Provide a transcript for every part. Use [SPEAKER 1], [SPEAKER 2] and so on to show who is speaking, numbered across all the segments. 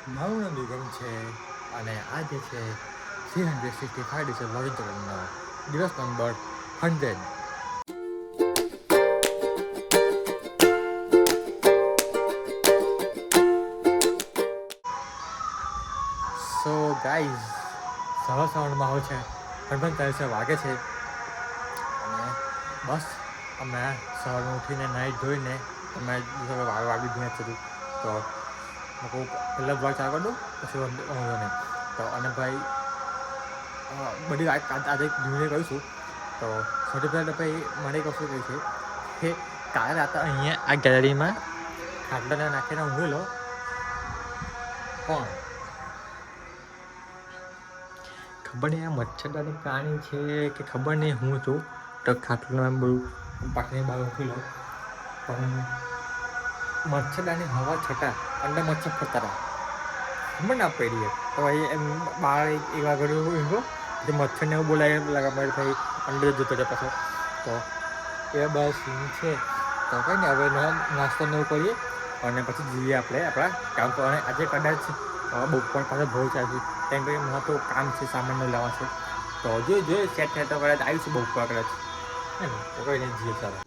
[SPEAKER 1] મારું નામ નિગમ છે અને આજે છે 365 ડેઝ લોગિન ચેલેન્જનો દિવસ નંબર 100. સો ગાઈઝ, સવારનો માહોલ છે, પણ વાગે છે અને બસ અમે સવારમાં ઉઠીને નાહી ધોઈને અમે વાગી ધોઈને ચડ્યું તો હું પહેલાં બ્લોગ ચાલુ કરી દઉં પછી વાંધો નહીં. તો અને ભાઈ બધી વાત આજે ધીમે કહીશું. તો સૌથી પહેલાં ભાઈ મને એક વસ્તુ કહી છે કે કાલે રાતે અહીંયા આ ગેલેરીમાં ખાટલાને નાખીને ઊંઘેલો પણ ખબર નહીં આ મચ્છરદાની પ્રાણી છે કે ખબર નહીં હું છું. તો ખાટલામાં બધું પાકની બહાર ઊંઘેલો પણ મચ્છરદાની હવા છતાં અંદર મચ્છર ફરતા હતા. ખબર ના પડી તો ભાઈ એમ બહાર એક વાગડ ઊંઘો જે મચ્છરને એવું બોલાય લાગે મારે ભાઈ અંદર જતો રહે પાછો. તો એ બસ સીન છે. તો કંઈ ને હવે નાસ્તો ને એવું કરીએ અને પછી જઈએ આપણે આપણા કામ પર. અને આજે કદાચ બપોર પાસે બહુ ચાલશે કેમ કે મને તો કામ છે, સામાન લાવવા છે. તો જોઈએ સેટ થાય તો કદાચ આવીશું બપોર કદાચ હે ને. તો કંઈ નહીં જઈએ ચાલો.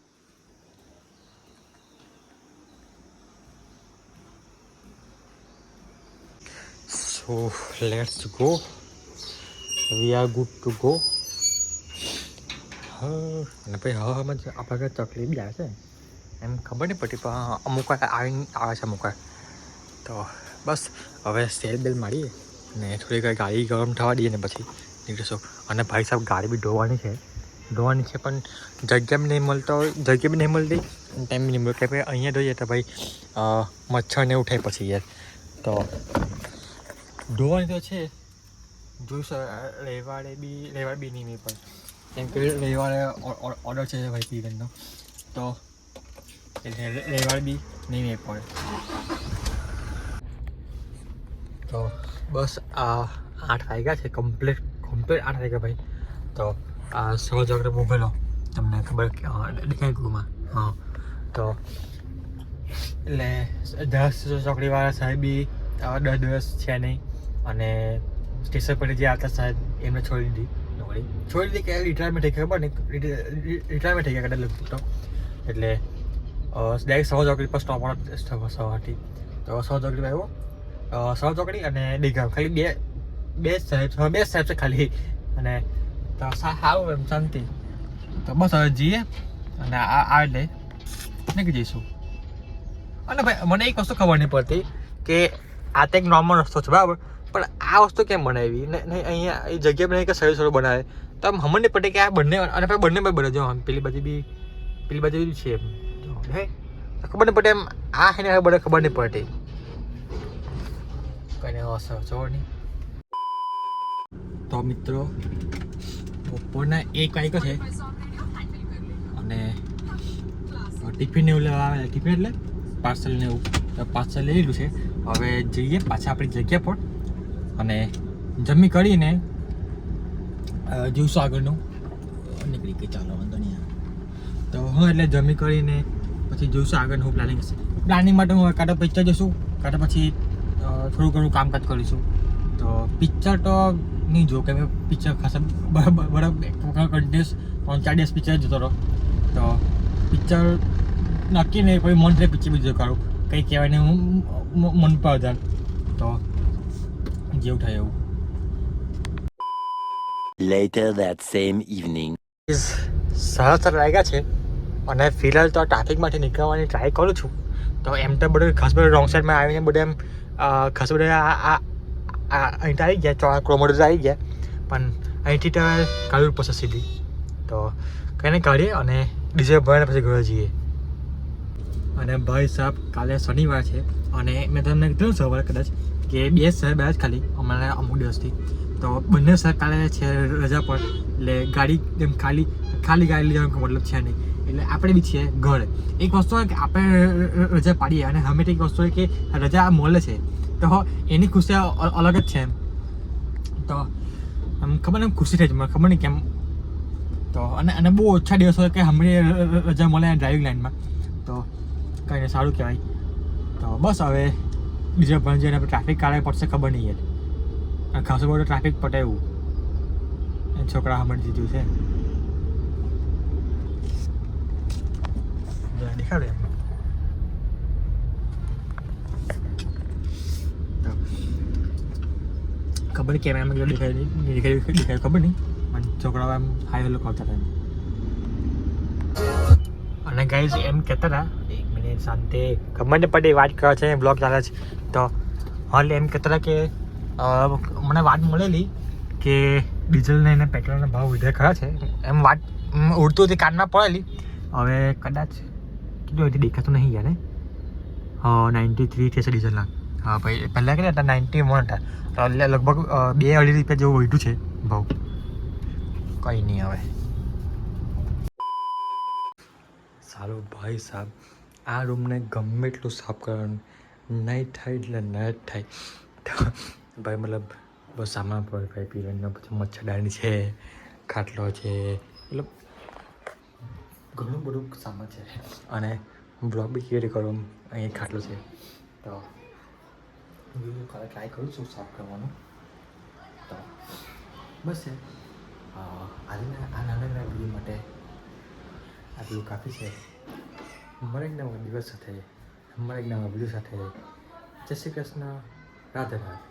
[SPEAKER 1] So let's go. We are good to go. અને પછી હવામાં જ આપણા ઘરે ચકલી બી આવે છે એમ ખબર નહીં પડતી પણ અમુક વાર આવીને આવે છે અમુક વાર. તો બસ હવે સેલ બેલ મારીએ અને થોડીક ગાડી ગરમ થવા દઈએ ને પછી નીકળીશું. અને ભાઈ સાહેબ ગાડી બી ધોવાની છે પણ જગ્યા બી નહીં મળતી ટાઈમ બી નહીં મળતો. કે ભાઈ અહીંયા ધોઈએ તો ભાઈ મચ્છરને ઉઠે પછી યાર. તો ધોવાની તો છે, જોઈશું રવિવારે બી નહીં પણ કેમ કે રવિવારે ઓર્ડર છે ભાઈ પીવનનો. તો રવિવારે બી નહીં પડે. તો બસ આ 8 વાગ્યા છે, કમ્પ્લીટ 8 વાગ્યા ભાઈ. તો આ સહજગ્ર મોબાઈલો તમને ખબર દેખાય ગ્રુપમાં. હા તો એટલે 10 ચોકડીવાળા સાહેબ બી 10 દિવસ છે નહીં અને સ્ટેશન પર જે આવતા સાહેબ એમને છોડી દીધી કે રિટાયરમેન્ટ થઈ ખબર નહીં રિટાયરમેન્ટ થઈ ગયા કદાચ લગભગ. તો એટલે ડાયરેક્ટ સહજોકડી પર સ્ટોપ સવારથી. તો સહજોકડી આવ્યો સહજોકડી અને ડીગામ ખાલી બે સાહેબ છે ખાલી. અને તો સારું એમ શાંતિ. તો બસ હવે જઈએ અને આ એટલે નીકળી જઈશું. અને ભાઈ મને એક વસ્તુ ખબર નહીં પડતી કે આ તો એક નોર્મલ રસ્તો છે બરાબર, પણ આ વસ્તુ કેમ બનાવી નહીં અહીંયા એ જગ્યા બનાવી કે સડો બનાવે તો આમ ખબર નહીં પડે કે આ બંને અને ભાઈ બંને બને જો આમ પેલી બાજુ બી છે એમ જો હે ખબર નહીં પડે એમ આ હે ને બને ખબર નહીં પડતી કઈ નહીં અસર જોર નહીં. તો મિત્રો બપોરના 1 વાગ્યો છે અને ટિફિન એવું લેવા આવે. ટિફિન એટલે પાર્સલ ને એવું તો પાર્સલ લઈ લીધું છે. હવે જઈએ પાછા આપણી જગ્યા પર અને જમી કરીને જોઈશું આગળનું નીકળી ગઈ. ચાલો વાંધો નહીં. તો હા એટલે જમી કરીને પછી જોઈશું આગળનું હું પ્લાનિંગ હશે. પ્લાનિંગ માટે હું કાં તો પિક્ચર જોઈશું કાં તો પછી થોડું ઘણું કામકાજ કરીશું. તો પિક્ચર તો નહીં જો કે પિક્ચર ખાસા બરાબર કન્ટિન્યુઅસ 3-4 દિવસ પિક્ચર જોતો રહો. તો પિક્ચર નક્કી નહીં પછી મન થાય પિક્ચર બીજું કરું કંઈ કહેવાય નહીં હું મન પર આધાર. તો જેવું થાય એવું.
[SPEAKER 2] Later that same evening.
[SPEAKER 1] 7:30 વાગ્યા છે અને ફિલહાલ તો ટ્રાફિકમાંથી નીકળવાની ટ્રાય કરું છું. તો એમ તો બધું ખાસ બધું રોંગ સાઈડમાં આવીને બધું એમ ખાસ બધું અહીંથી આવી ગયા ચોળા કિલોમીટર આવી ગયા પણ અહીંથી તો કાઢવું પડશે સીધી. તો કંઈને કાઢીએ અને ડીઝલ ભરાઈને પછી ઘરે જઈએ. અને ભાઈ સાહેબ કાલે શનિવાર છે અને મેં તમને કીધું સવારે કદાચ કે 2 સાહેબ આવ્યા જ ખાલી અમારા અમુક દિવસથી. તો બંને સાહેબ કાલે છે રજા પર એટલે ગાડી એમ ખાલી ગાડી લઈ જવાનો મતલબ છે નહીં. એટલે આપણે બી છીએ ઘરે. એક વસ્તુ હોય કે આપણે રજા પાડીએ અને હંમેશા એક વસ્તુ હોય કે રજા મળે છે તો એની ખુશી અલગ જ છે એમ. તો આમ ખબર ને ખુશી થઈ મને ખબર નહીં કેમ. તો અને બહુ ઓછા દિવસ હોય કે હમણાં રજા મળે ડ્રાઇવિંગ લાઇનમાં તો કંઈ સારું કહેવાય. તો બસ હવે બીજા ભાઈ જેને ટ્રાફિક કાઢે પડશે ખબર નહીં યાર અને ખાસો બધો ટ્રાફિક પટે એવું એ છોકરા સમજી દીધું છે દેખાડે એમ ખબર નહીં કેમેરામાં દેખાય ખબર નહીં પણ છોકરાઓ એમ હાઈ હેલો કરતા હતા અને ગાઈઝ એમ કહેતા હતા 1 મિનિટ શાંતિ ખબર નહીં પડે વાત કરે છે બ્લોગ ચાલે છે તો હાલ એમ કહેતા હતા કે મને વાત મળેલી કે ડીઝલને અને પેટ્રોલના ભાવ વધ્યા ખરા છે એમ વાત ઉડતું હતી કાનમાં પડેલી હવે કદાચ કેટલું હતી દેખાતું નહીં યાર 93 થશે ડીઝલના હા ભાઈ પહેલાં કેટલા હતા 91 હતા તો લગભગ 2-2.5 રૂપિયા જેવું વધ્યું છે ભાવ કંઈ નહીં હવે સારું ભાઈ સાહેબ આ રૂમને ગમે એટલું સાફ કરવાનું નહીં થાય એટલે ન જ થાય તો ભાઈ મતલબ બસ સામાન પર ભાઈ પીવાનો પછી મચ્છરદાની છે ખાટલો છે મતલબ ઘણું બધું સામાન છે અને બ્લોગ બી કેવી રીતે કરું અહીં ખાટલો છે તો હું ટ્રાય કરું છું સાફ કરવાનું તો બસ છે આજના આ નાના વિડીયો માટે આટલું કાફી છે અમારા એક નવા દિવસ સાથે અમારા એક નવા વિડીયો સાથે જય શ્રી કૃષ્ણ રાધે રાધે